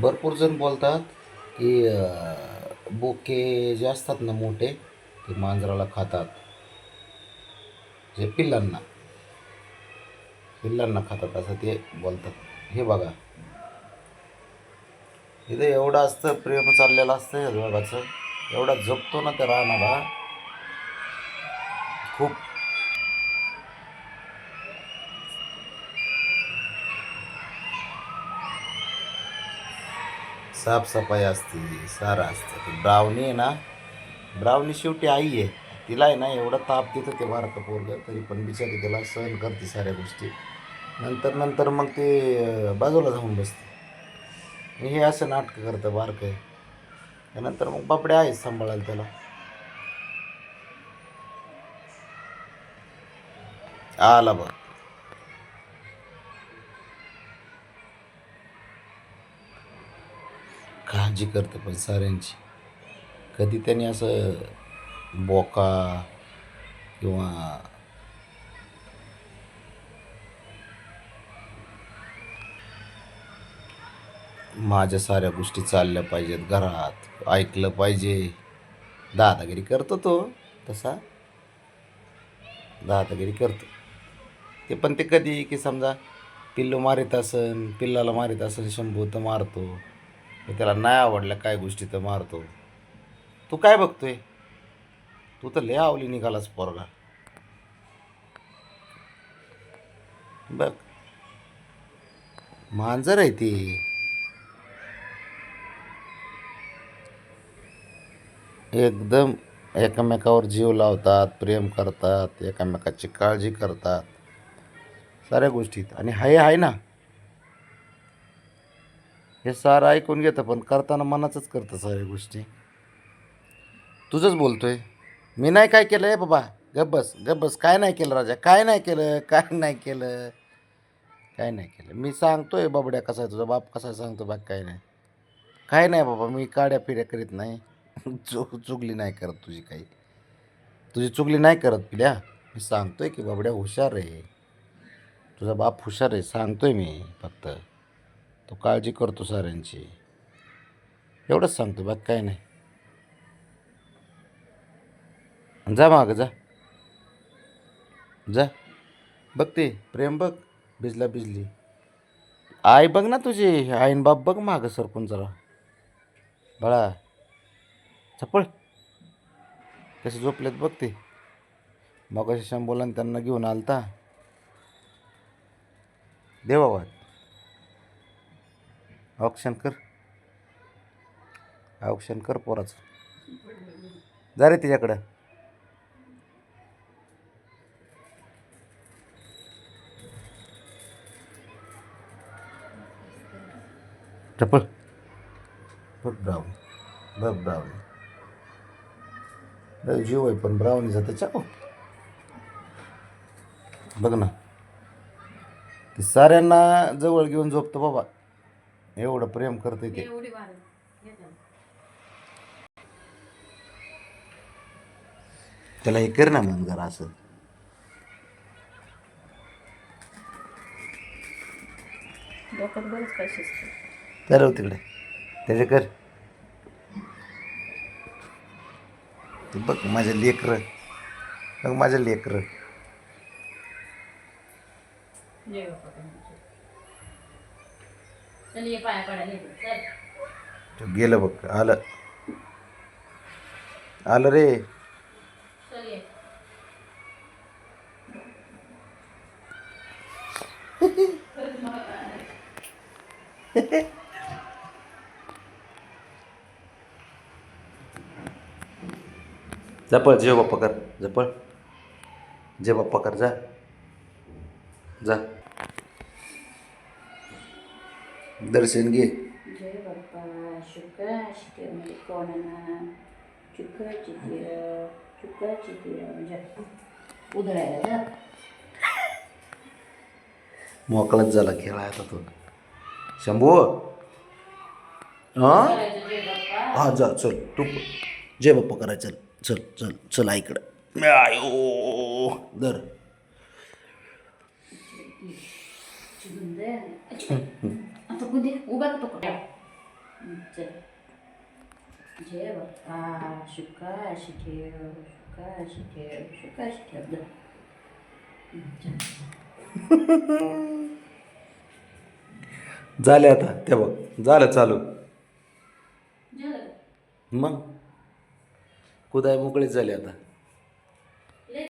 भरपूर जण बोलतात की बोके जे असतात ना मोठे ते मांजराला खातात. जे पिल्लांना पिल्लांना खातात असं ते बोलतात. हे बघा, इथे एवढं असतं प्रेम चाललेलं असतं या दोघाचं. एवढा जपतो ना त्या रानाला खूप. साफसफाई असते, सारं असतं. ब्राउनी आहे ना, ब्राउनी शेवटी आई आहे. तिला आहे ना एवढा ताप देतं ते बारकं पोरगं, तरी पण बिचारी त्याला सहन करते साऱ्या गोष्टी. नंतर नंतर मग ते बाजूला जाऊन बसते. हे असं नाटकं करतं बारकं आहे. त्यानंतर मग बापडे आहेच सांभाळायला त्याला. आला बघ. काळजी करतं पण साऱ्यांची. कधी त्यांनी असं बोका किंवा माझ्या साऱ्या गोष्टी चालल्या पाहिजेत घरात, ऐकलं पाहिजे. दादागिरी करतो तो तसा, दादागिरी करतो ते. पण ते कधी की समजा पिल्लू मारित असन, पिल्लाला मारित असन, शंभू तर मारतो. त्याला नाही आवडल्या काय गोष्टी तर मारतो. तू काय बघतोय? तू तर लय आवली निघालास पोरगा. बघ, मांजर आहे ती. एकदम एकमेकावर जीव लावतात, प्रेम करतात, एकमेकाची काळजी करतात, साऱ्या गोष्टीत. आणि हाय आहे ना, हे सारं ऐकून घेतं, पण करताना मनाचंच करतं साऱ्या गोष्टी. तुझंच बोलतोय. मी नाही काय केलं आहे बाबा. गब्बस गब्बस. काय नाही केलं राजा, काय नाही केलं, काय नाही केलं, काय नाही केलं. मी सांगतोय बाबड्या कसा आहे तुझा बाप, कसा आहे सांगतो बाग. काय नाही, काय नाही बाबा. मी काड्या फिड्या करीत नाही. चुगली नाही करत तुझी काही. तुझी चुगली नाही करत पिल्या. मी सांगतोय की बाबड्या हुशार आहे, तुझा बाप हुशार आहे सांगतोय मी. फक्त तो काळजी करतो साऱ्यांची, एवढंच सांगतो बाग. काय नाही. जा मागं जा, जा. बघ ते प्रेम बघ. भिजला भिजली आई बघ ना तुझी. आईन बाप बघ मागं सरकून जरा. बाळा चपळ कसे झोपलेत बघ ते. मग असे शंभूला त्यांना घेऊन आलता. देवा ऑप्शन कर, ऑप्शन कर पोराचं. जा रे तिच्याकडं. चपळ बघ ब्राऊन, बघ ब्राऊन. जीव आहे पण ब्राऊनीचा त्याच्या. बघ ना, ते साऱ्यांना जवळ घेऊन झोपतो बाबा. एवढं प्रेम करते ते. त्याला हे कर ना मग जरा असं. तर तिकडे त्याचे कर. ते बघ माझं लेकरं, बघ माझं लेकरं. गेलं बघ. आलं, आलं रे. जपळ जे बाप्पा कर, जपळ जे बाप्पा कर. जा जा, दर्शन घे. जय बाप्पा शुक्राची म्हणजे कोणाला शुक्राची शुक्राची म्हणजे उधळायला जा. मोकळाच झाला खेळा आता तो. शंभू हा हा, जा चल तू. जय बाप्पा करा. चल चल चल चल आईकडं. आयो दर. आता कुठे उभा राहतो का? चल. जय बाप्पा शुकाशी ठेव शुकाशी ठेव शुकाशी ठेव जा. झाले आता ते बघ झालं चालू. झालं. मग कुदाय मोकळीच झाली आता.